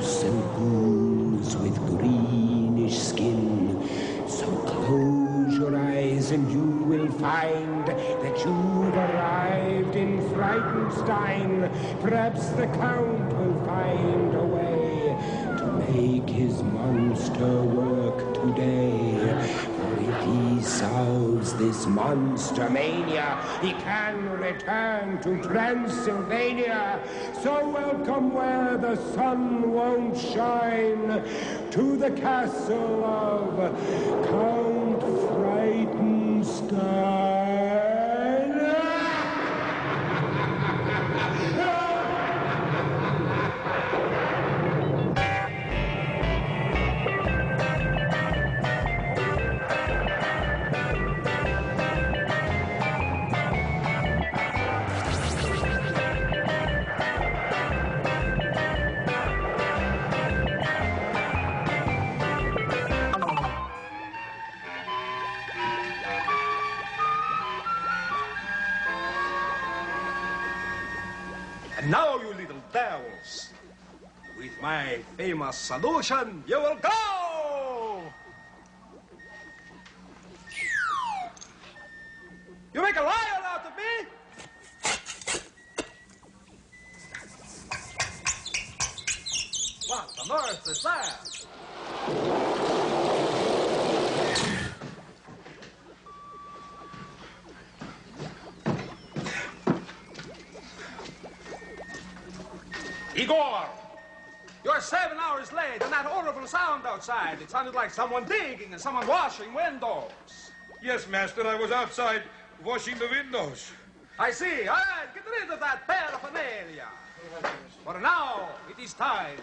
brooks and pools with greenish skin. So close your eyes and you will find that you've arrived in Frightenstein. Perhaps the Count will find a way to make his monster work today. For if he solves this monster mania, he can return to Transylvania. So welcome where the sun won't shine, to the castle of Count Frightenstein. And now, you little devils, with my famous solution, you will go! You make a liar out of me? What on earth is that? Igor! You're 7 hours late, and that horrible sound outside. It sounded like someone digging and someone washing windows. Yes, Master, I was outside washing the windows. I see. All right, get rid of that paraphernalia. For now, it is time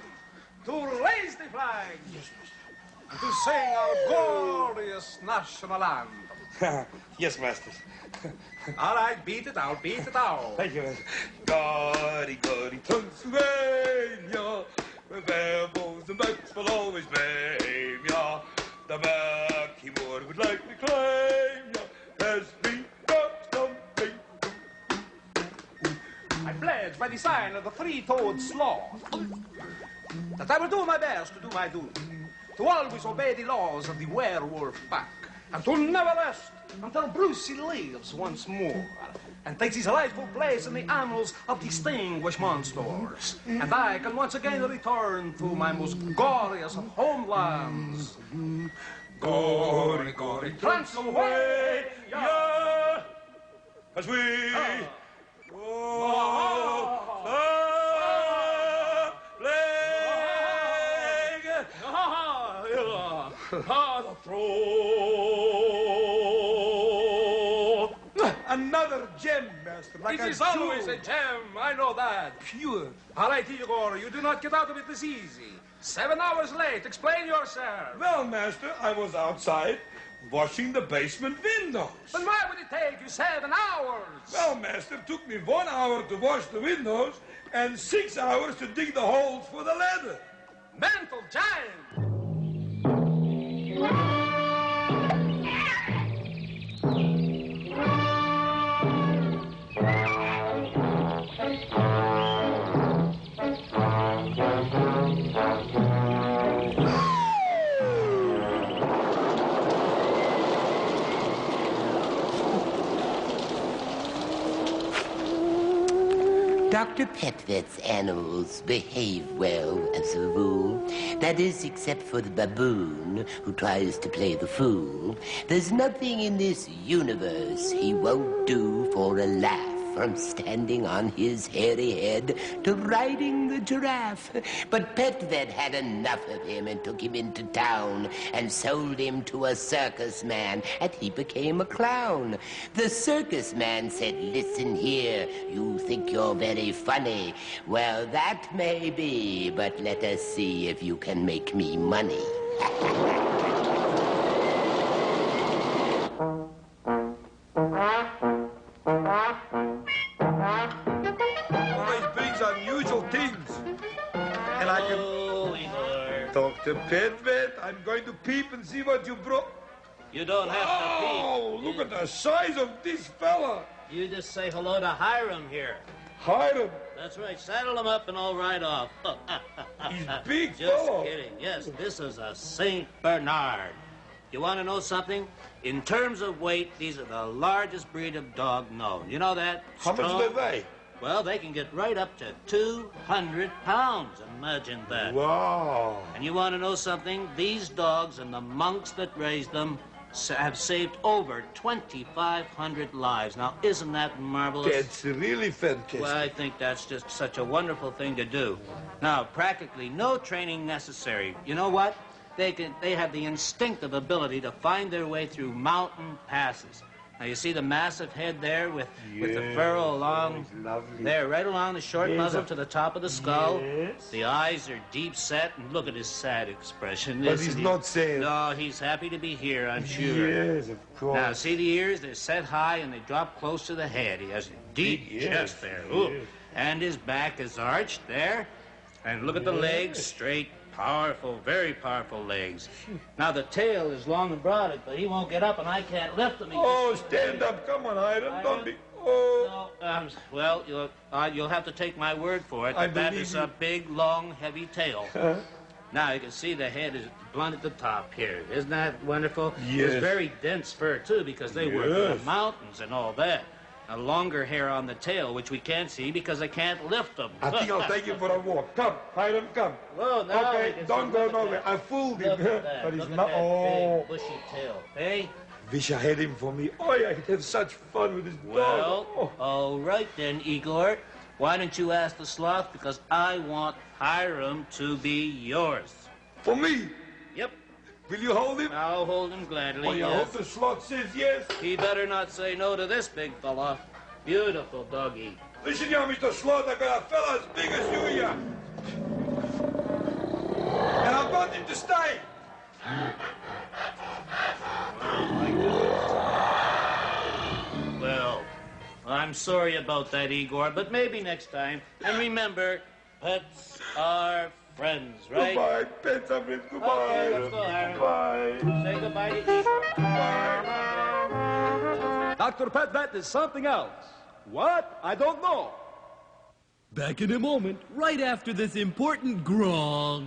to raise the flag and to sing our glorious national anthem. Yes, Master. All right, beat it out, beat it out. Thank you, Master. Goody, goody, Pennsylvania, where bells and backs will always blame ya. The Mackie Ward would like to claim ya as we got something. I pledge by the sign of the three-toed sloth that I will do my best to do my duty, to always obey the laws of the werewolf pack, and to never rest until Brucey lives once more and takes his rightful place in the annals of distinguished monsters, and I can once again return to my most glorious of homelands. Gory, gory, Transylvania, as we the throne. Another gem, Master, like It is always a gem, I know that. Pure. All right, Igor, you do not get out of it this easy. 7 hours late, explain yourself. Well, Master, I was outside washing the basement windows. Then why would it take you 7 hours? Well, Master, it took me 1 hour to wash the windows and 6 hours to dig the holes for the ladder. Mental giant! Dr. Petvet's animals behave well, as a rule. That is, except for the baboon, who tries to play the fool. There's nothing in this universe he won't do for a laugh, from standing on his hairy head to riding the giraffe. But Petvet had enough of him and took him into town and sold him to a circus man, and he became a clown. The circus man said, "Listen here, you think you're very funny. Well, that may be, but let us see if you can make me money." Always brings unusual things. And I can... Igor. Dr. Petvet, I'm going to peep and see what you brought. You don't have to peep. Oh, look at the size of this fella. You just say hello to Hiram here. Hiram. That's right. Saddle him up and I'll ride off. He's big, Just fellow. kidding. Yes, this is a Saint Bernard. You want to know something? In terms of weight, these are the largest breed of dog known. You know that? How much do they weigh? Well, they can get right up to 200 pounds. Imagine that. Wow. And you want to know something? These dogs and the monks that raised them have saved over 2,500 lives. Now, isn't that marvelous? That's really fantastic. Well, I think that's just such a wonderful thing to do. Now, practically no training necessary. You know what? They have the instinctive ability to find their way through mountain passes. Now, you see the massive head there with the furrow along there, right along the short muzzle to the top of the skull. Yes. The eyes are deep set, and look at his sad expression. But he's not sad. No, he's happy to be here, I'm sure. Yes, of course. Now, see the ears? They're set high, and they drop close to the head. He has a deep chest there. Ooh. Yes. And his back is arched there. And look at the legs, straight, powerful, very powerful legs. Now, the tail is long and broad, but he won't get up, and I can't lift him. Oh, stand up. Come on, Iron. Don't be... Oh. No, well, you'll have to take my word for it. That is a big, long, heavy tail. Now, you can see the head is blunt at the top here. Isn't that wonderful? Yes. It's very dense fur, too, because they work in the mountains and all that. A longer hair on the tail, which we can't see because I can't lift them. I think I'll take you for a walk. Come, Hiram, come. Well, now Okay, don't go nowhere. I fooled him. But he's not... Oh. Big, bushy tail. Hey? Wish I had him for me. Oh, yeah, I'd have such fun with his dog. Well, Oh. all right then, Igor. Why don't you ask the sloth? Because I want Hiram to be yours. For me? Yep. Will you hold him? I'll hold him gladly. Oh, you yes. hope the sloth says yes? He better not say no to this big fella. Beautiful doggy. Listen here, Mr. Sloth, I got a fella as big as you here. And I want him to stay. Well, I'm sorry about that, Igor, but maybe next time. And remember, pets are friends, right? Goodbye, pets are friends. Goodbye. Okay, let's go, Hiram. Goodbye. Say goodbye to Igor. Dr. Pet, that is something else. What? I don't know. Back in a moment, right after this important grog.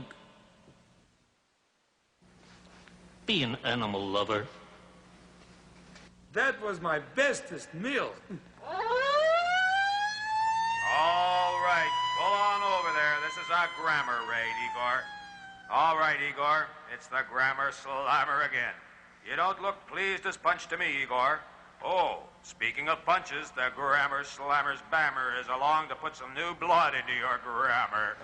Be an animal lover. That was my bestest meal. All right, pull on over there. This is our grammar raid, Igor. All right, Igor, it's the grammar slammer again. You don't look pleased as punch to me, Igor. Oh, speaking of punches, the grammar slammer's bammer is along to put some new blood into your grammar.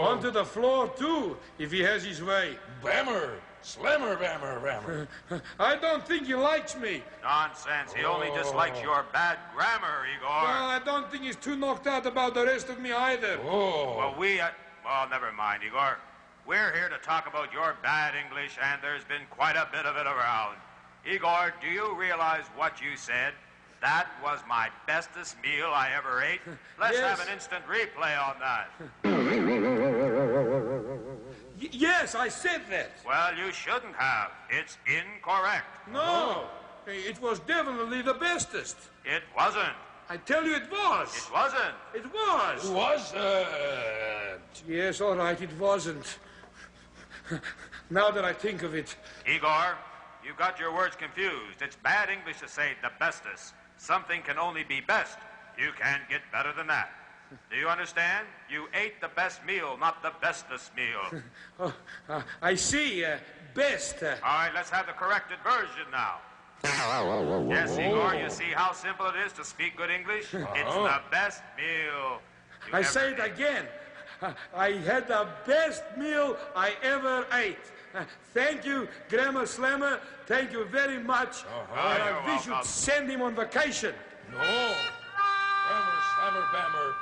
Onto the floor, too, if he has his way. Bammer! Slammer, bammer, bammer. I don't think he likes me. Nonsense, he only dislikes your bad grammar, Igor. Well, I don't think he's too knocked out about the rest of me either. Well, well, never mind, Igor. We're here to talk about your bad English, and there's been quite a bit of it around. Igor, do you realize what you said? That was my bestest meal I ever ate. Let's have an instant replay on that. Yes, I said that. Well, you shouldn't have. It's incorrect. No, it was definitely the bestest. It wasn't. I tell you it was. It wasn't. It was. Wasn't. Yes, all right, it wasn't. Now that I think of it. Igor, you got your words confused. It's bad English to say the bestest. Something can only be best. You can't get better than that. Do you understand? You ate the best meal, not the bestest meal. I see. Best. All right, let's have the corrected version now. Yes, Igor, you see how simple it is to speak good English? It's the best meal. I say it again. I had the best meal I ever ate. Thank you, Grammar Slammer. Thank you very much. And I wish you'd send him on vacation. No. Bammer, slammer, bammer.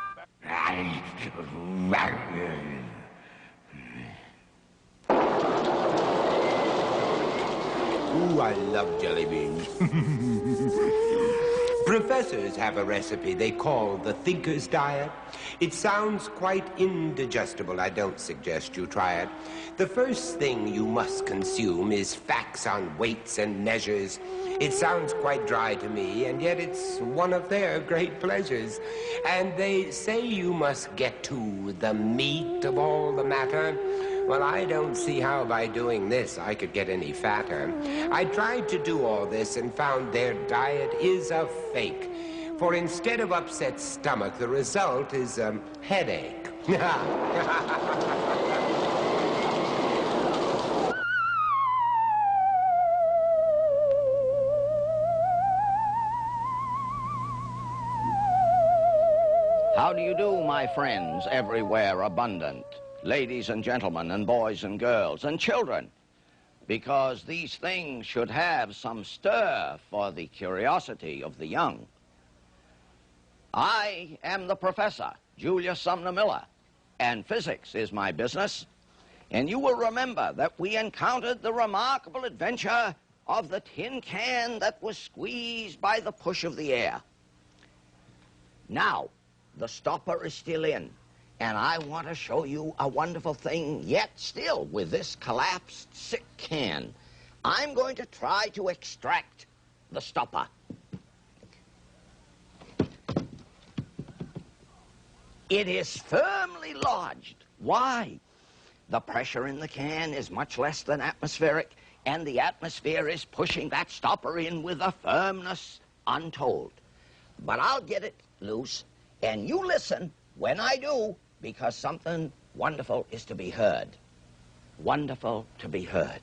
Ooh, I love jelly beans. Professors have a recipe they call the thinker's diet. It sounds quite indigestible. I don't suggest you try it. The first thing you must consume is facts on weights and measures. It sounds quite dry to me, and yet it's one of their great pleasures. And they say you must get to the meat of all the matter. Well, I don't see how by doing this I could get any fatter. I tried to do all this and found their diet is a fake. For instead of upset stomach, the result is a headache. How do you do, my friends, everywhere abundant? Ladies and gentlemen, and boys and girls, and children, because these things should have some stir for the curiosity of the young. I am the professor, Julius Sumner Miller, and physics is my business. And you will remember that we encountered the remarkable adventure of the tin can that was squeezed by the push of the air. Now, the stopper is still in. And I want to show you a wonderful thing yet still with this collapsed sick can. I'm going to try to extract the stopper. It is firmly lodged. Why? The pressure in the can is much less than atmospheric, and the atmosphere is pushing that stopper in with a firmness untold. But I'll get it loose, and you listen when I do, because something wonderful is to be heard. Wonderful to be heard.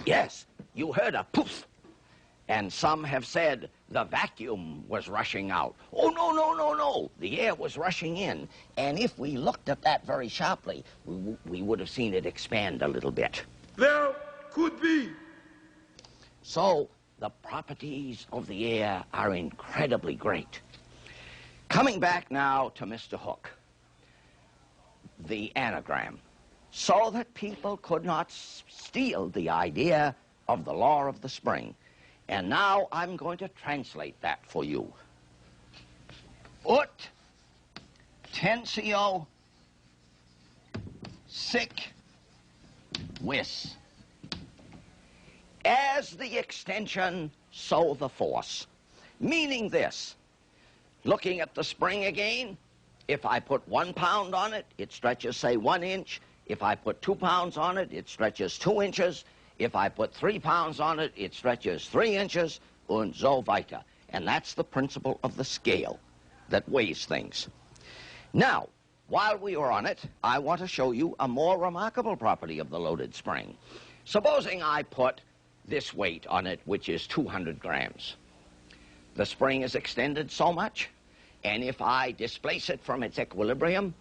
Yes, you heard a poof. And some have said the vacuum was rushing out. Oh, no, no, no, no. The air was rushing in. And if we looked at that very sharply, we would have seen it expand a little bit. There could be. So, the properties of the air are incredibly great. Coming back now to Mr. Hook, the anagram, so that people could not steal the idea of the law of the spring. And now I'm going to translate that for you. Ut tensio sic vis. As the extension, so the force. Meaning this, looking at the spring again, if I put 1 pound on it, it stretches, say, 1 inch. If I put 2 pounds on it, it stretches 2 inches. If I put 3 pounds on it, it stretches 3 inches, und so weiter. And that's the principle of the scale that weighs things. Now, while we are on it, I want to show you a more remarkable property of the loaded spring. Supposing I put this weight on it, which is 200 grams. The spring is extended so much, and if I displace it from its equilibrium,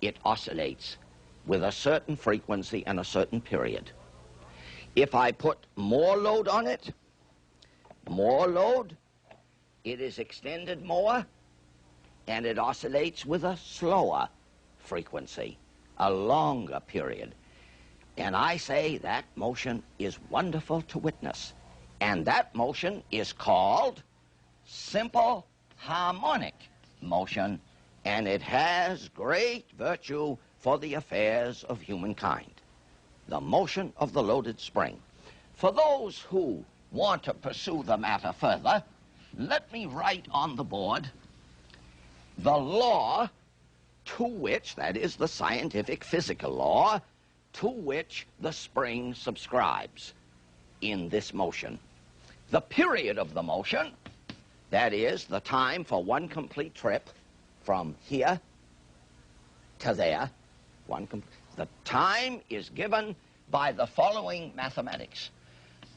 it oscillates with a certain frequency and a certain period. If I put more load on it, more load, it is extended more, and it oscillates with a slower frequency, a longer period. And I say that motion is wonderful to witness. And that motion is called simple harmonic motion, and it has great virtue for the affairs of humankind. The motion of the loaded spring. For those who want to pursue the matter further, let me write on the board the law to which, that is the scientific physical law, to which the spring subscribes in this motion. The period of the motion, that is the time for one complete trip from here to there, the time is given by the following mathematics.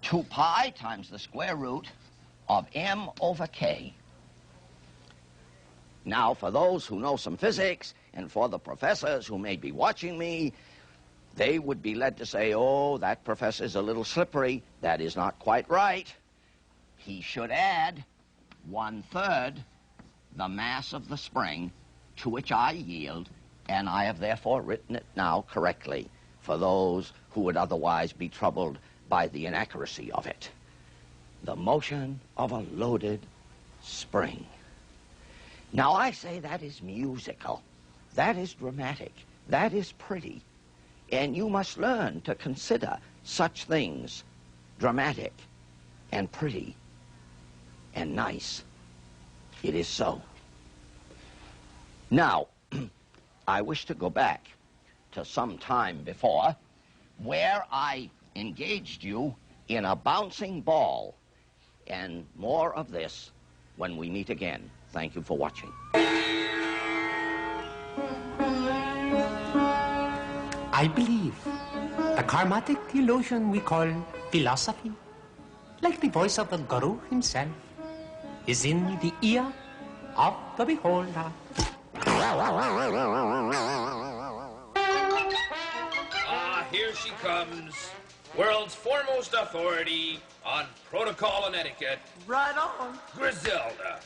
2 pi times the square root of m over k. Now, for those who know some physics, and for the professors who may be watching me, they would be led to say, oh, that professor's a little slippery. That is not quite right. He should add 1/3 the mass of the spring to which I yield, and I have therefore written it now correctly for those who would otherwise be troubled by the inaccuracy of it. The motion of a loaded spring. Now, I say that is musical. That is dramatic. That is pretty. And you must learn to consider such things dramatic and pretty and nice. It is so. Now, I wish to go back to some time before where I engaged you in a bouncing ball. And more of this when we meet again. Thank you for watching. I believe the karmatic illusion we call philosophy, like the voice of the guru himself, is in the ear of the beholder. Ah, here she comes. World's foremost authority on protocol and etiquette. Right on. Griselda.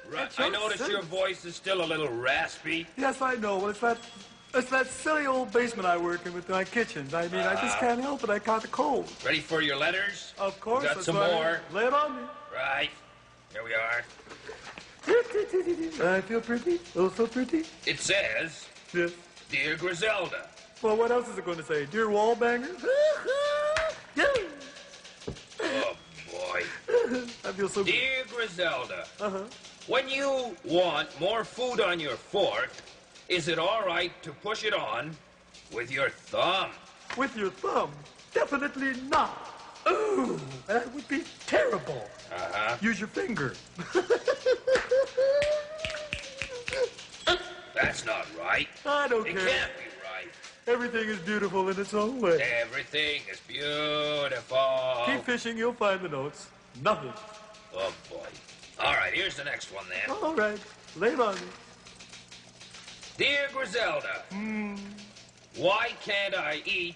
Right. I notice your voice is still a little raspy. Yes, I know. It's that silly old basement I work in with my kitchens. I mean, I just can't help it. I caught a cold. Ready for your letters? Of course. Got some more. Lay it on me. Right. Here we are. I feel pretty. Oh, so pretty. It says, Yes. Dear Griselda. Well, what else is it going to say? Dear wall banger? Oh, boy. I feel so good. Dear Griselda. Uh-huh. When you want more food on your fork, is it all right to push it on with your thumb? With your thumb? Definitely not. Ooh, that would be terrible. Uh-huh. Use your finger. That's not right. I don't It care. can't be right. Everything is beautiful in its own way. Everything is beautiful. Keep fishing, you'll find the notes. Nothing. Oh, boy. All right, here's the next one, then. All right. Lay it on me. Dear Griselda, why can't I eat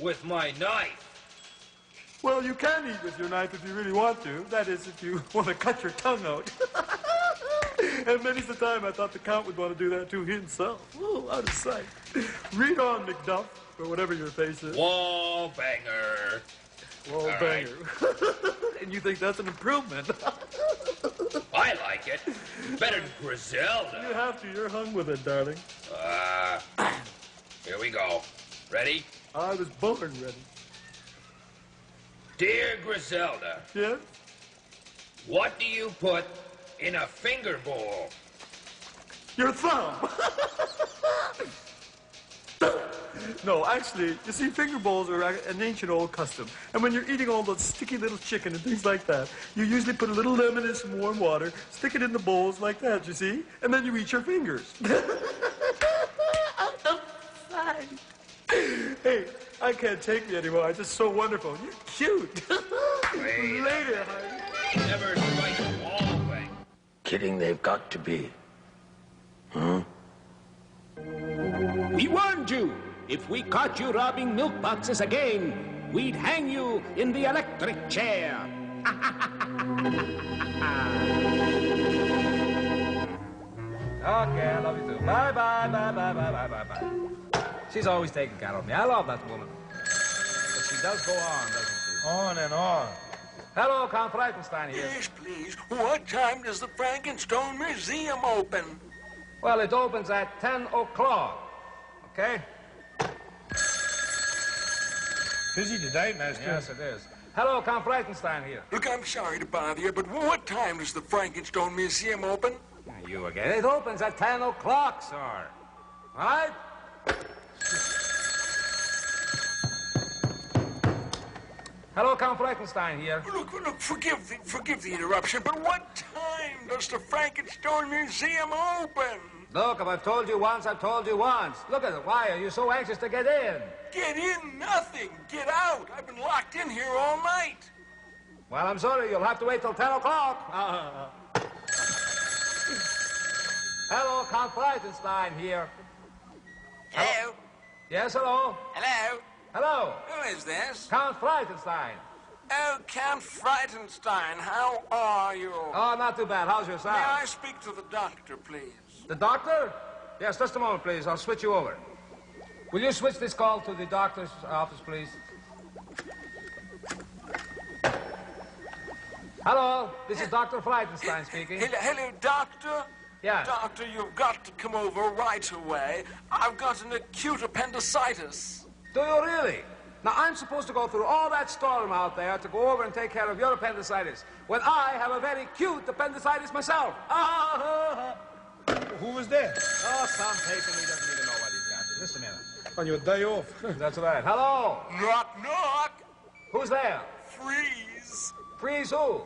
with my knife? Well, you can eat with your knife if you really want to. That is, if you want to cut your tongue out. And many's the time I thought the Count would want to do that to himself. Ooh, out of sight. Read on, McDuff, or whatever your face is. Wall banger. Wall All banger. And you think that's an improvement? I like it. Better than Griselda. You have to. You're hung with it, darling. Here we go. Ready? I was born ready. Dear Griselda, Yes? what do you put in a finger bowl? Your thumb. No, actually, you see, finger bowls are an ancient old custom. And when you're eating all those sticky little chicken and things like that, you usually put a little lemon in some warm water, stick it in the bowls like that, you see? And then you eat your fingers. Hey, I can't take me anymore. I'm just so wonderful. You're cute. Later, honey. Never strike a wall bang. Kidding they've got to be. Huh? We warned you. If we caught you robbing milk boxes again, we'd hang you in the electric chair. Okay, I love you too. Bye, bye, bye, bye, bye, bye, bye, bye. She's always taking care of me. I love that woman. But she does go on, doesn't she? On and on. Hello, Count Reichenstein here. Yes, please. What time does the Frankenstone Museum open? Well, it opens at 10 o'clock. Okay? Busy today, Master. Yes, it is. Hello, Count Reichenstein here. Look, I'm sorry to bother you, but what time does the Frankenstone Museum open? You again. It opens at 10 o'clock, sir. All right? Hello, Count Reichenstein here. Look, forgive the interruption, but what time does the Frankenstone Museum open? Look, if I've told you once, I've told you once. Look at it. Why are you so anxious to get in? Get in, nothing. Get out. I've been locked in here all night. Well, I'm sorry. You'll have to wait till 10 o'clock. Hello, Count Reichenstein here. Hello? Yes, hello? Hello? Hello? Who is this? Count Reichenstein. Oh, Count Frightenstein, how are you? Oh, not too bad. How's yourself? May I speak to the doctor, please? The doctor? Yes, just a moment, please. I'll switch you over. Will you switch this call to the doctor's office, please? Hello, this is Dr. Ghtenstein speaking. Hello, Doctor. Yeah. Doctor, you've got to come over right away. I've got an acute appendicitis. Do you really? Now, I'm supposed to go through all that storm out there to go over and take care of your appendicitis, when I have a very cute appendicitis myself. Who was there? Oh, some patient, he doesn't even know what he's got. Just a minute. On your day off. That's right. Hello? Knock, knock. Who's there? Freeze. Freeze who?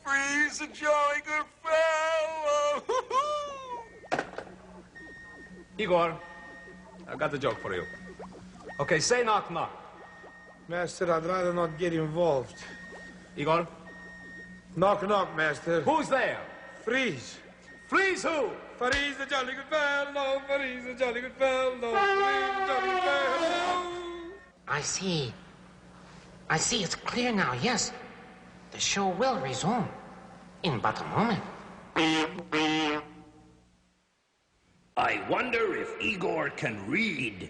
Freeze, a jolly good fellow. Igor, I've got the joke for you. Okay, say knock, knock. Master, I'd rather not get involved. Igor? Knock, knock, Master. Who's there? Freeze. Freeze who? Freeze, a jolly good fellow. Freeze, a jolly good fellow. Freeze, a jolly good fellow. I see. It's clear now, yes. The show will resume in but a moment. I wonder if Igor can read.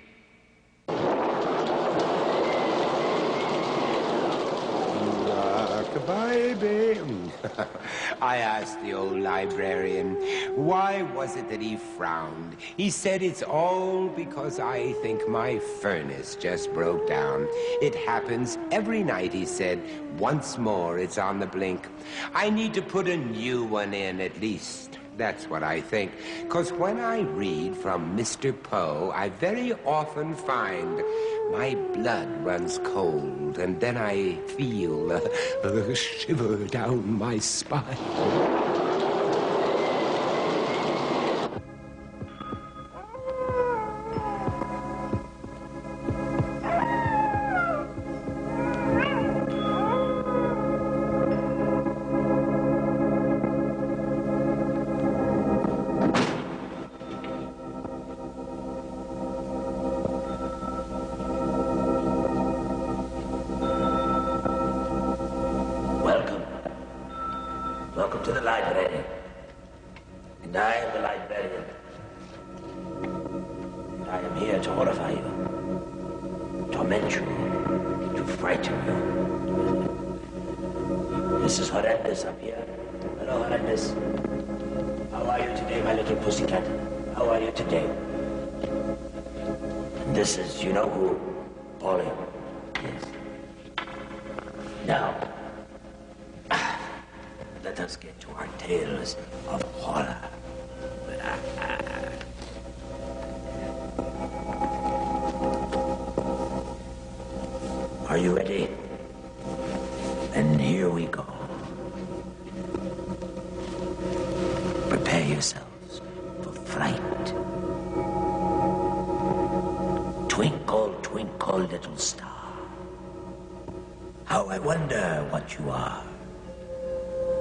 Baby. I asked the old librarian, why was it that he frowned? He said it's all because I think my furnace just broke down. It happens every night, he said. Once more, it's on the blink. I need to put a new one in, at least. That's what I think. Because when I read from Mr. Poe, I very often find my blood runs cold, and then I feel a shiver down my spine. Welcome to the library. And I am the librarian. And I am here to horrify you, torment you, to frighten you. This is horrendous up here. Hello, horrendous. How are you today, my little pussycat? How are you today? And this is, you know who? Polly. Yes. Now, let us get to our tales of horror. Are you ready? Then here we go. Prepare yourselves for fright. Twinkle, twinkle, little star. How I wonder what you are.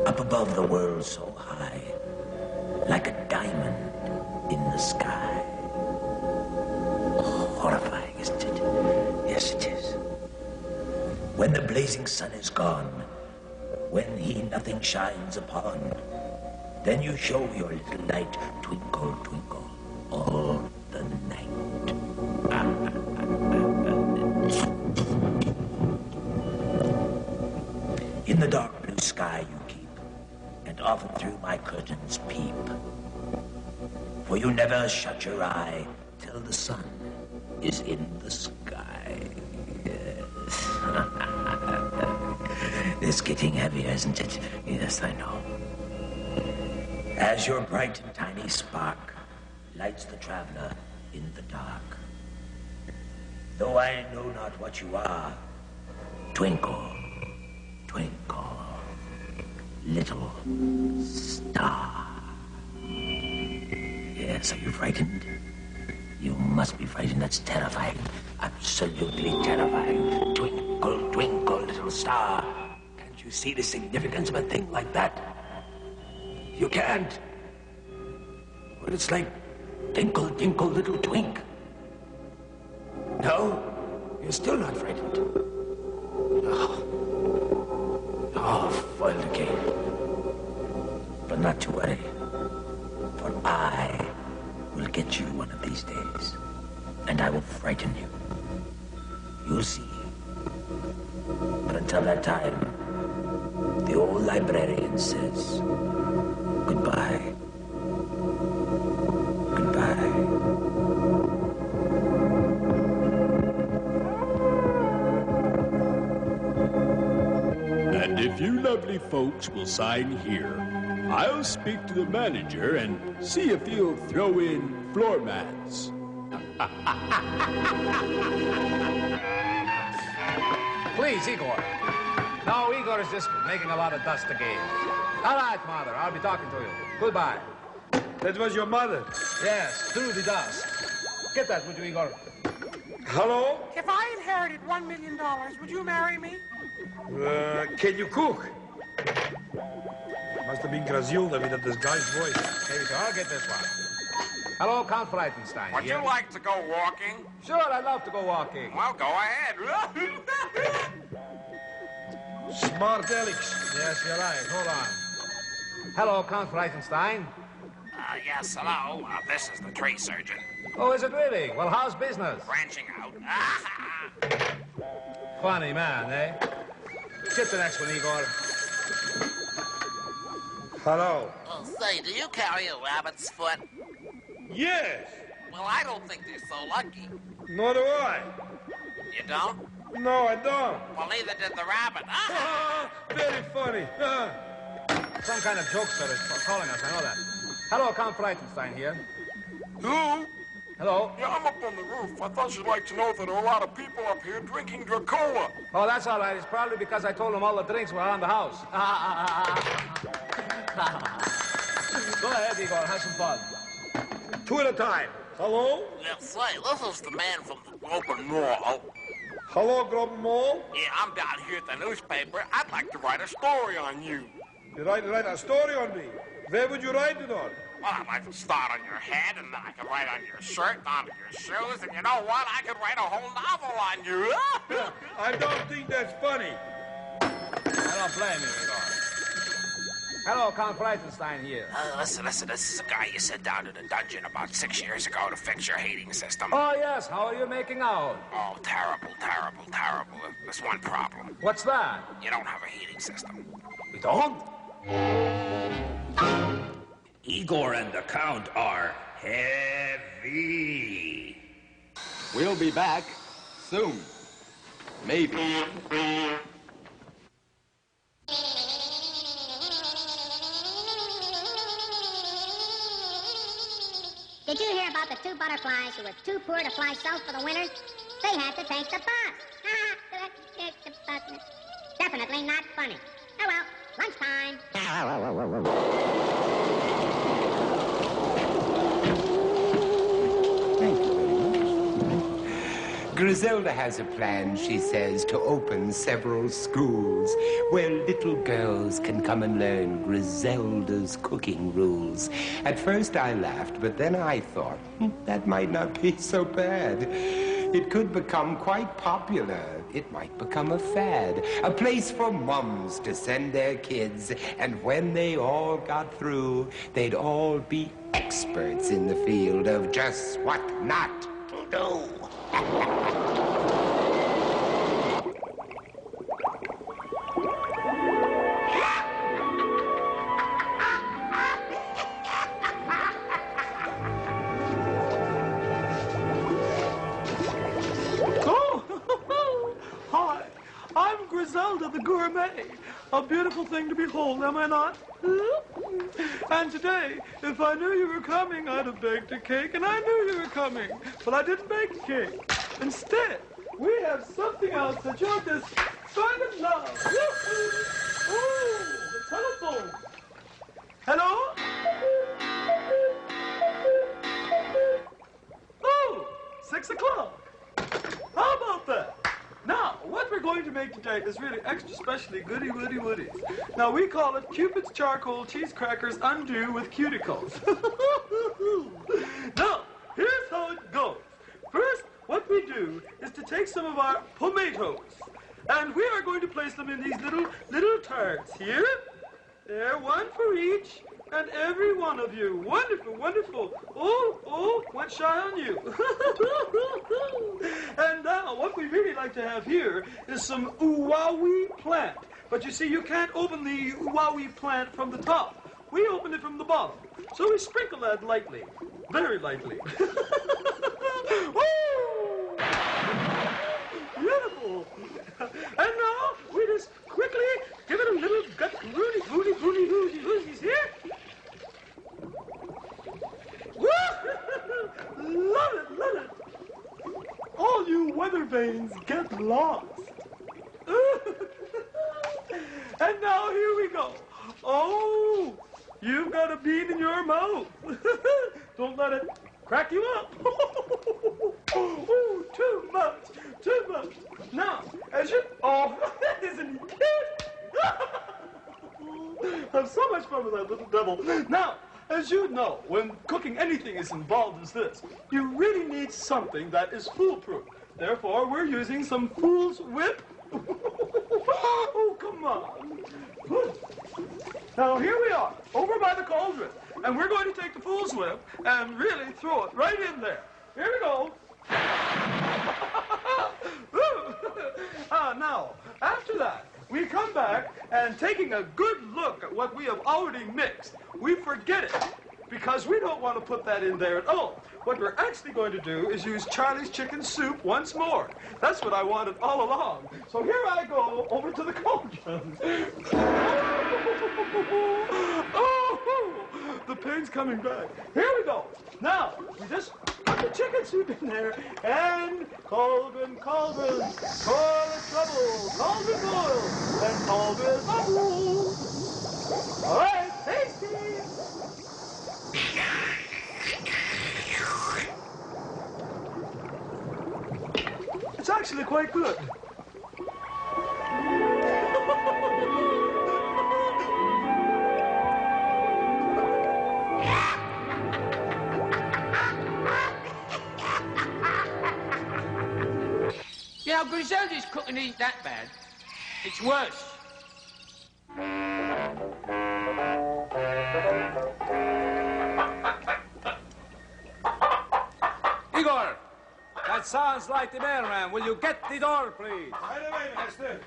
Up above the world so high, like a diamond in the sky. Horrifying, isn't it? Yes, it is. When the blazing sun is gone, when he nothing shines upon, then you show your little light, twinkle, twinkle, all the night. In the dark blue sky you keep, and often through my curtains peep. For you never shut your eye till the sun is in the sky. Yes. It's getting heavier, isn't it? Yes, I know. As your bright and tiny spark lights the traveler in the dark. Though I know not what you are, twinkle, twinkle, little star. Yes, are you frightened? You must be frightened. That's terrifying. Absolutely terrifying. Twinkle, twinkle, little star. Can't you see the significance of a thing like that? You can't. Well, it's like tinkle, tinkle, little twink. No? You're still not frightened. Oh, foiled again. But not to worry. For I will get you one of these days. And I will frighten you. You'll see. But until that time, the old librarian says, goodbye. Goodbye. And if you lovely folks will sign here, I'll speak to the manager and see if he'll throw in floor mats. Please, Igor. No, Igor is just making a lot of dust again. All right, Mother, I'll be talking to you. Goodbye. That was your mother? Yes, through the dust. Get that, would you, Igor? Hello? If I inherited $1 million, would you marry me? Can you cook? Must have been Griselda with a disguised voice. Okay, so I'll get this one. Hello, Count Breitenstein. Would you like to go walking? Sure, I'd love to go walking. Well, go ahead. Smart Alex. Yes, you're right. Hold on. Hello, Count Breitenstein. Yes, hello. This is the tree surgeon. Oh, is it really? Well, how's business? Branching out. Funny man, eh? Get the next one, Igor. Hello. Oh, say, do you carry a rabbit's foot? Yes. Well, I don't think they're so lucky. Nor do I. You don't? No, I don't. Well, neither did the rabbit. Very funny. Some kind of jokester is calling us, I know that. Hello, Count Breitenstein here. Who? Hello? Yeah, I'm up on the roof. I thought you'd like to know that there are a lot of people up here drinking Dracola. Oh, that's all right. It's probably because I told them all the drinks were around the house. Go ahead, Igor. Have some fun. Two at a time. Hello? Yes, say, this is the man from the Groban Mall. Hello, Groban Mall? Yeah, I'm down here at the newspaper. I'd like to write a story on you. You'd like to write a story on me? Where would you write it on? Well, I'd like to start on your head, and then I could write on your shirt, onto your shoes, and you know what? I could write a whole novel on you. I don't think that's funny. I don't blame you, Igor. Hello, Count Breitenstein here. Listen, this is a guy you sent down to the dungeon about 6 years ago to fix your heating system. Oh, yes. How are you making out? Oh, terrible. There's one problem. What's that? You don't have a heating system. We don't? Igor and the Count are heavy. We'll be back soon. Maybe. Did you hear about the two butterflies who were too poor to fly south for the winter? They had to take the bus. Definitely not funny. Oh well, lunchtime. Griselda has a plan, she says, to open several schools where little girls can come and learn Griselda's cooking rules. At first I laughed, but then I thought, that might not be so bad. It could become quite popular. It might become a fad, a place for mums to send their kids, and when they all got through, they'd all be experts in the field of just what not to do. Hi, I'm Griselda the gourmet. A beautiful thing to behold, am I not? And today, if I knew you were coming, I'd have baked a cake, and I knew you were coming, but I didn't bake the cake. Instead, we have something else that you're just going to love. Ooh, the telephone. Hello? Oh, 6 o'clock. How about that? Now, what we're going to make today is really extra specially goody woodies. Now, we call it Cupid's Charcoal Cheese Crackers Undo with Cuticles. Now, here's how it goes. First, what we do is to take some of our tomatoes, and we are going to place them in these little tarts here. There, one for each, and every one of you. Wonderful, wonderful. Oh, went shy on you. And now, what we really like to have here is some oowawi plant. But you see, you can't open the wowie plant from the top. We open it from the bottom. So we sprinkle that lightly. Very lightly. Woo! Beautiful. And now we just quickly give it a little gut rooney, whoosies here. Woo! Love it, love it. All you weather vanes get lost. And now here we go. Oh, you've got a bean in your mouth. Don't let it crack you up. Oh, too much, too much. Now, as you... Oh, isn't he cute? Have so much fun with that little devil. Now, as you know, when cooking anything as involved as this, you really need something that is foolproof. Therefore, we're using some Fool's Whip. Oh, come on. Now, here we are, over by the cauldron, and we're going to take the Fool's Whip and really throw it right in there. Here we go. Now, after that, we come back and taking a good look at what we have already mixed, we forget it because we don't want to put that in there at all. What we're actually going to do is use Charlie's chicken soup once more. That's what I wanted all along. So here I go over to the cauldron. Oh, the pain's coming back. Here we go. Now, we just put the chicken soup in there and cauldron, cauldron, full of trouble, cauldron boil, and cauldron bubble. All right, tasty. It's actually quite good. You know, Griselda's cooking ain't that bad. It's worse. Igor, that sounds like the mailman. Will you get the door, please? Right away, master.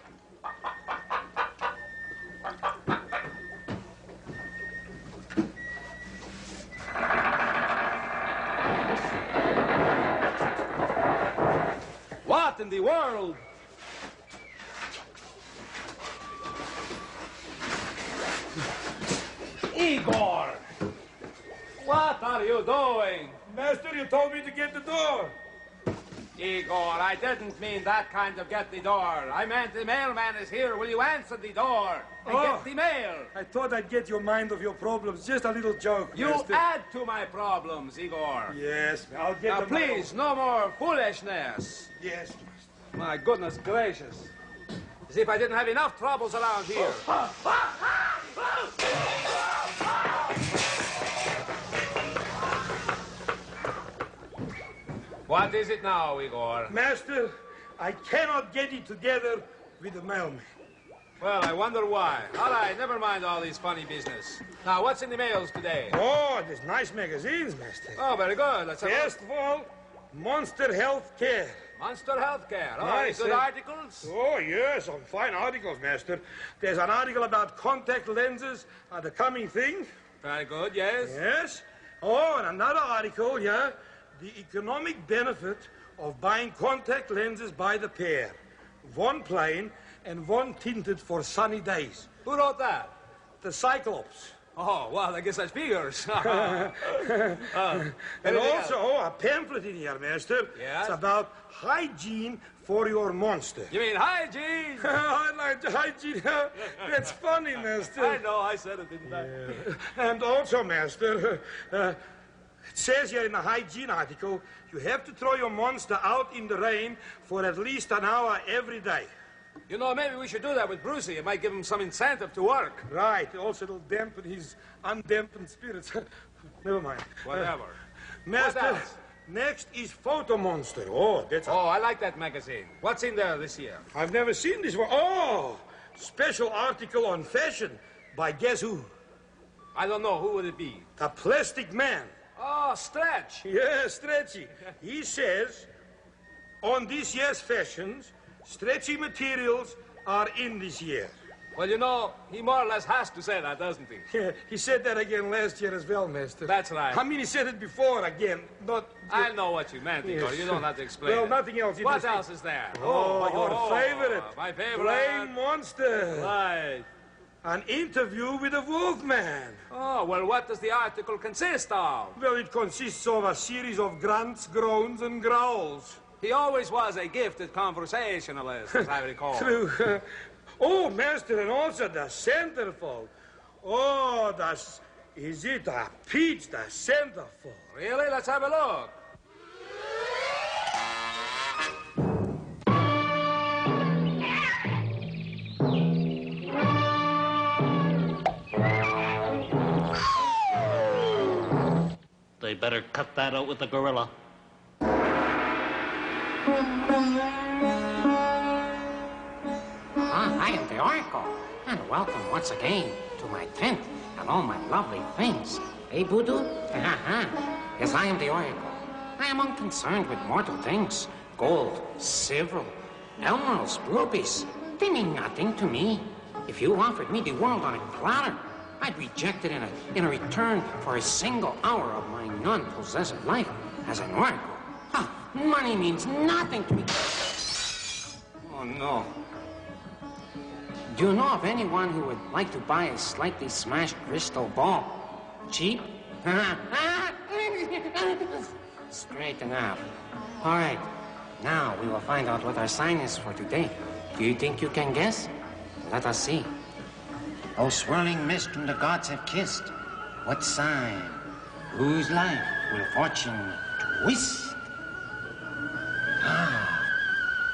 What in the world? Igor! What are you doing? Master, you told me to get the door. Igor, I didn't mean that kind of get the door. I meant the mailman is here. Will you answer the door and get the mail? I thought I'd get your mind off your problems. Just a little joke, You master. add to my problems, Igor. Yes, I'll get Now, the please, no more foolishness. Yes, master. My goodness gracious. As if I didn't have enough troubles around here. What is it now, Igor? Master, I cannot get it together with the mailman. Well, I wonder why. All right, never mind all this funny business. Now, what's in the mails today? Oh, there's nice magazines, master. Oh, very good. Let's have a look. First of all, Monster Health Care. Monster Healthcare. Oh, Nice, good eh? articles? Oh, yes, some fine articles, master. There's an article about contact lenses are the coming thing. Very good, yes. Yes. Oh, and another article, yeah, the economic benefit of buying contact lenses by the pair. One plain and one tinted for sunny days. Who wrote that? The Cyclops. Oh, well, I guess that figures. And anything also a pamphlet in here, master. Yes? It's about hygiene for your monster. You mean hygiene? I like hygiene. That's funny, master. I know, I said it, didn't I? And also, master, it says here in the hygiene article, you have to throw your monster out in the rain for at least an hour every day. You know, maybe we should do that with Brucey. It might give him some incentive to work. Right. Also, it'll dampen his undampened spirits. Never mind. Whatever. Master, What else? next is Photo Monster. Oh, that's... Oh, I like that magazine. What's in there this year? I've never seen this one. Oh, special article on fashion by guess who? I don't know. Who would it be? A Plastic Man. Oh, Stretch. Yeah, Stretchy. He says, on this year's fashions, stretchy materials are in this year. Well, you know, he more or less has to say that, doesn't he? Yeah, he said that again last year as well, Master. That's right. I mean, he said it before again, not... I know what you meant, Igor. Yes. You don't have to explain Well, it. nothing else. You What just- else is there? Oh, your favorite. My favorite. Plain Monster. Right. An interview with a Wolfman. Oh, well, what does the article consist of? Well, it consists of a series of grunts, groans, and growls. He always was a gifted conversationalist, as I recall. True. Oh, Master, and also the centerfold. Oh, is it a peach, the centerfold? Really? Let's have a look. They better cut that out with the gorilla. I am the Oracle, and welcome once again to my tent and all my lovely things. Hey, Voodoo? Yes, I am the Oracle. I am unconcerned with mortal things. Gold, silver, emeralds, rubies. They mean nothing to me. If you offered me the world on a platter, I'd reject it in a return for a single hour of my non-possessive life as an Oracle. Money means nothing to me. Oh, no. Do you know of anyone who would like to buy a slightly smashed crystal ball? Cheap? Straight enough. All right. Now we will find out what our sign is for today. Do you think you can guess? Let us see. Oh, swirling mist whom the gods have kissed. What sign? Whose life will fortune twist?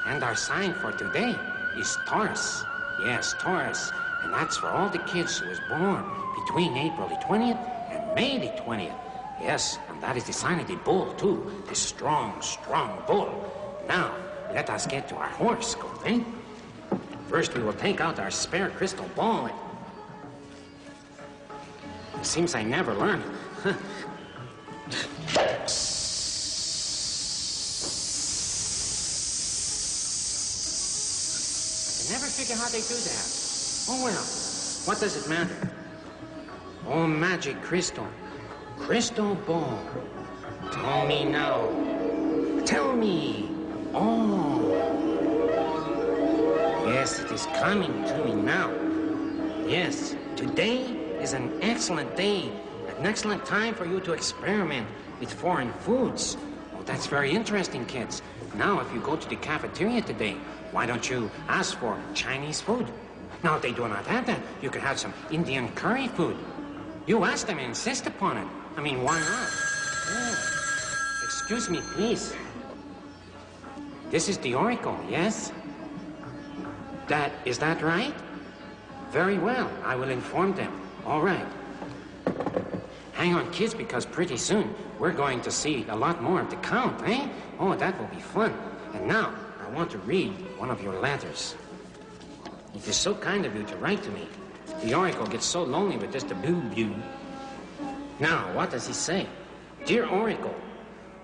And our sign for today is Taurus. Yes, Taurus. And that's for all the kids who was born between April the 20th and May the 20th. Yes, and that is the sign of the bull, too. The strong, strong bull. Now, let us get to our horoscope, eh? First, we will take out our spare crystal ball. It seems I never learn. I never figure how they do that. Oh, well, what does it matter? Oh, magic crystal. Crystal ball. Tell me now. Tell me. Oh. Yes, it is coming to me now. Yes, today is an excellent day, an excellent time for you to experiment with foreign foods. Oh, that's very interesting, kids. Now, if you go to the cafeteria today, why don't you ask for Chinese food? Now, if they do not have that, you could have some Indian curry food. You ask them and insist upon it. I mean, why not? Oh, excuse me, please. This is the Oracle, yes? Is that right? Very well, I will inform them. All right. Hang on, kids, because pretty soon we're going to see a lot more of the Count, eh? Oh, that will be fun. And now, I want to read one of your letters. It is so kind of you to write to me. The Oracle gets so lonely with just a blue. Now, what does he say? Dear Oracle,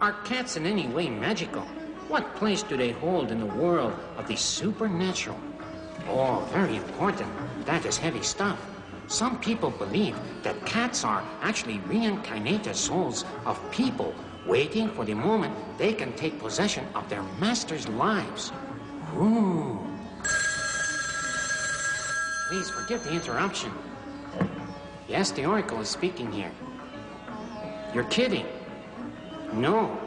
are cats in any way magical? What place do they hold in the world of the supernatural? Oh, very important. That is heavy stuff. Some people believe that cats are actually reincarnated souls of people waiting for the moment they can take possession of their masters' lives. Ooh. Please forgive the interruption. Yes, the Oracle is speaking here. You're kidding. No.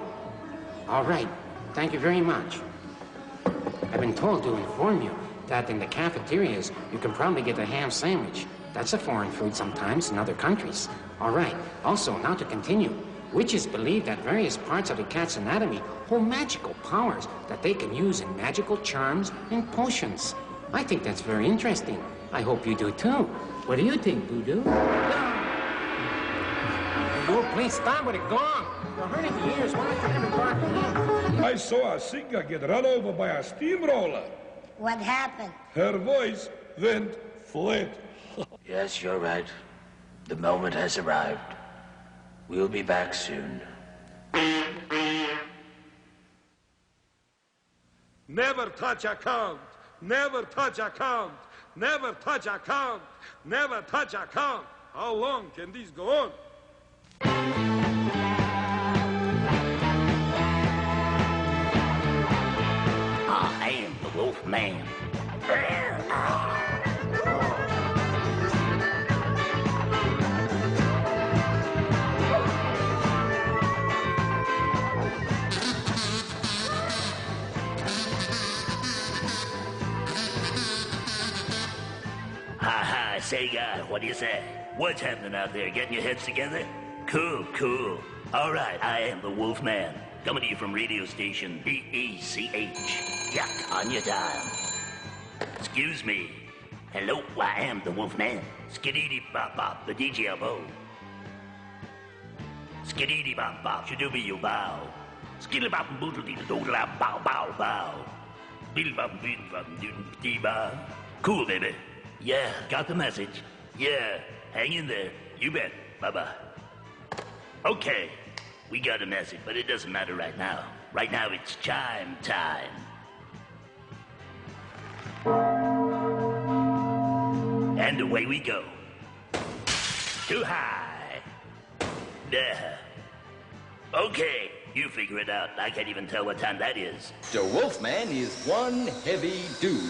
All right. Thank you very much. I've been told to inform you that in the cafeterias, you can probably get a ham sandwich. That's a foreign food sometimes in other countries. All right. Also, now to continue. Witches believe that various parts of the cat's anatomy hold magical powers that they can use in magical charms and potions. I think that's very interesting. I hope you do too. What do you think, Voodoo? Oh, please stop with it. Gone. You're hurting the ears. Why don't you ever bark again? I saw a singer get run over by a steamroller. What happened? Her voice went flat. Yes, you're right. The moment has arrived. We'll be back soon. Never touch a count. Never touch a count. Never touch account. Never touch account. How long can this go on? I am the Wolfman. Ha, say, guy, what do you say? What's happening out there? Getting your heads together? Cool, cool. All right, I am the Wolfman, coming to you from radio station BECH. Yeah, on your dial. Excuse me. Hello, I am the Wolfman. Skiddy bop bop, the DJ elbow. Skiddy bop bop, shadooby you bow. Skiddy bop boodle dee doodle bow bow bow. Beedle bop beedle bop doodle dee bow. Cool, baby. Yeah, got the message. Yeah, hang in there. You bet. Bye-bye. Okay, we got a message, but it doesn't matter right now. Right now, it's chime time. And away we go. Too high. There. Okay, you figure it out. I can't even tell what time that is. The Wolfman is one heavy dude.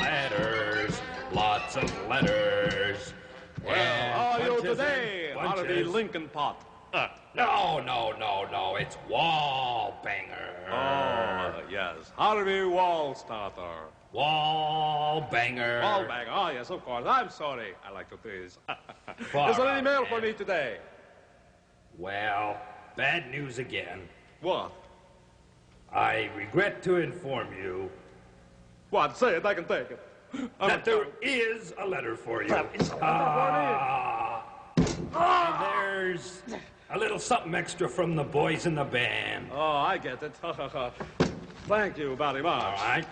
Letters. Lots of letters. Well, how are you today? Harvey Lincoln Pot. No. It's wall banger. Oh, yes. Harvey Wall Starter. Wall banger. Wall banger. Oh, yes, of course. I'm sorry. I like to tease. Is there any mail for me today? Well, bad news again. What? I regret to inform you. What? Say it. I can take it. That there is a letter for you. And there's a little something extra from the boys in the band. Oh, I get it. Thank you very much. All right.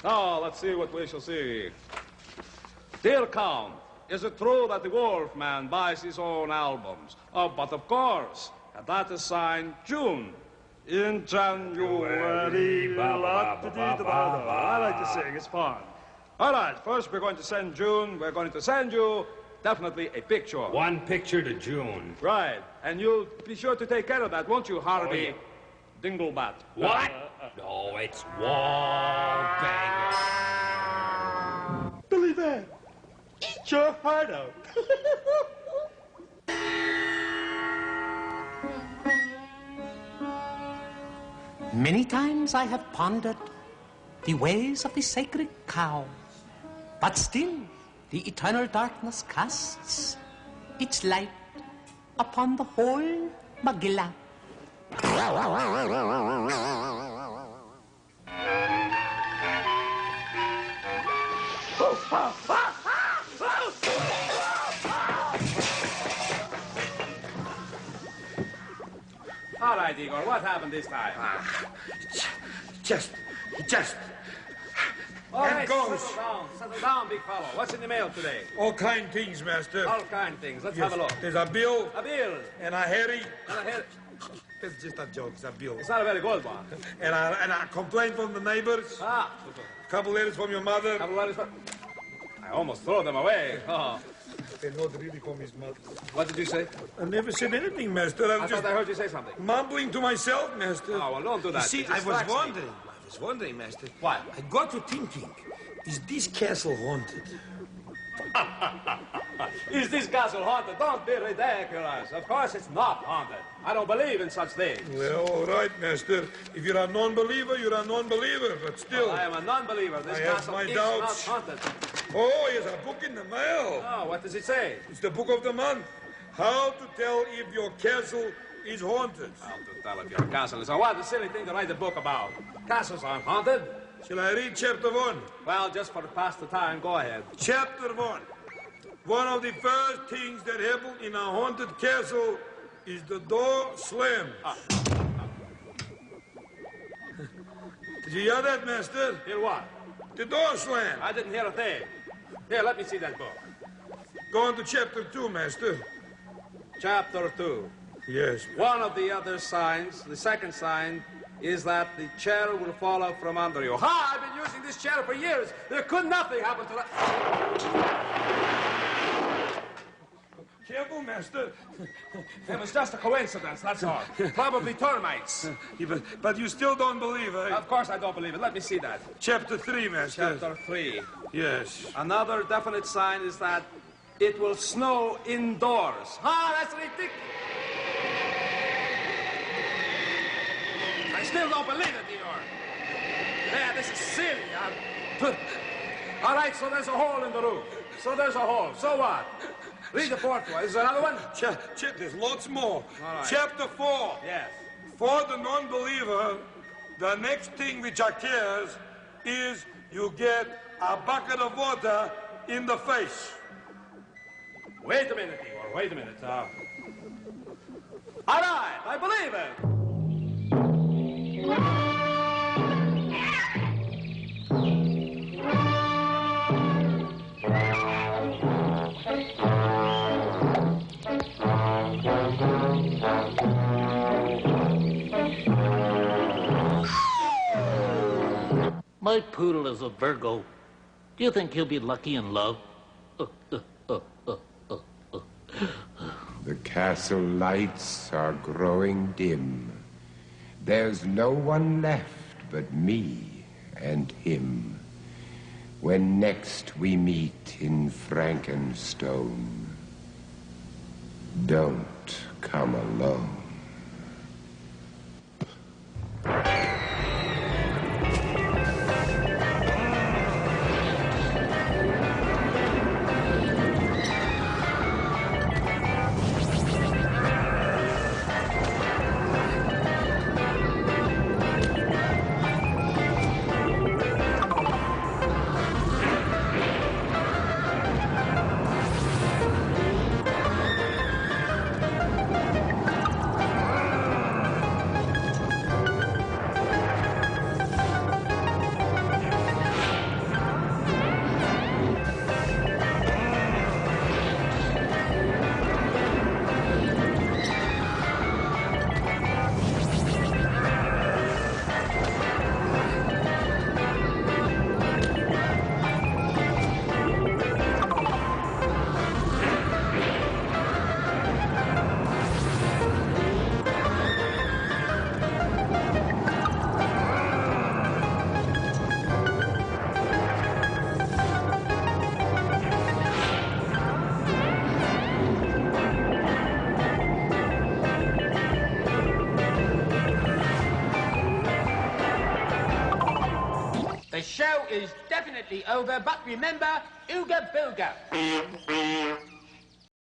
Now, let's see what we shall see. Dear Count, is it true that the Wolfman buys his own albums? Oh, but of course. And that is signed June. In January. I like to sing. It's fun. All right, first we're going to send June. We're going to send you definitely a picture. One picture to June. Right. And you'll be sure to take care of that, won't you, Harvey? Dinglebat. What? No, it's wall banger. Billy Van, eat your heart out. Many times I have pondered the ways of the sacred cow. But still, the eternal darkness casts its light upon the whole Magilla. All right, Igor, what happened this time? Just. All And right, goes. settle down, big fellow. What's in the mail today? All kind things, master. All kind of things. Let's Yes, have a look. There's a bill. A bill. And a Harry. And a head. It's just a joke, it's a bill. It's not a very good one. And a complaint from the neighbors. Ah. Couple letters from your mother. Couple letters from... I almost threw them away. Oh. They're not really from his mother. What did you say? I never said anything, master. I thought I heard you say something. Mumbling to myself, master. Oh, well, don't do that. You see, It I was distracts me. wondering, master. What? I got to thinking, is this castle haunted? Is this castle haunted? Don't be ridiculous. Of course it's not haunted. I don't believe in such things. Well, all right, master. If you're a non-believer, you're a non-believer, but still. Well, I am a non-believer. This I have castle my is doubts. not haunted. Oh, here's a book in the mail. Oh, what does it say? It's the book of the month. How to tell if your castle is haunted. How to tell if your castle is haunted. What a silly thing to write a book about. Castles aren't haunted. Shall I read chapter 1? Well, just for to pass the time, go ahead. Chapter 1. One of the first things that happen in a haunted castle is the door slammed. Did you hear that, master? Hear what? The door slammed. I didn't hear a thing. Here, let me see that book. Go on to chapter 2, master. Chapter 2. Yes. One of the other signs, the second sign, is that the chair will fall out from under you. Ha! I've been using this chair for years. There could nothing happen to that. Careful, master. It was just a coincidence, that's all. Probably termites. Yeah, but you still don't believe, eh? Of course I don't believe it. Let me see that. Chapter 3, master. Chapter 3. Yes. Another definite sign is that it will snow indoors. Ha! That's ridiculous. I still don't believe it, Igor. Yeah, this is silly. All right, so there's a hole in the roof. So there's a hole. So what? Read the fourth one. Is there another one? There's lots more. All right. Chapter 4. Yes. For the non-believer, the next thing which occurs is you get a bucket of water in the face. Wait a minute, Igor. Wait a minute. All right, I believe it. My poodle is a Virgo. Do you think he'll be lucky in love? The castle lights are growing dim. There's no one left but me and him. When next we meet in Frankenstone, don't come alone. The show is definitely over, but remember, ooga booga.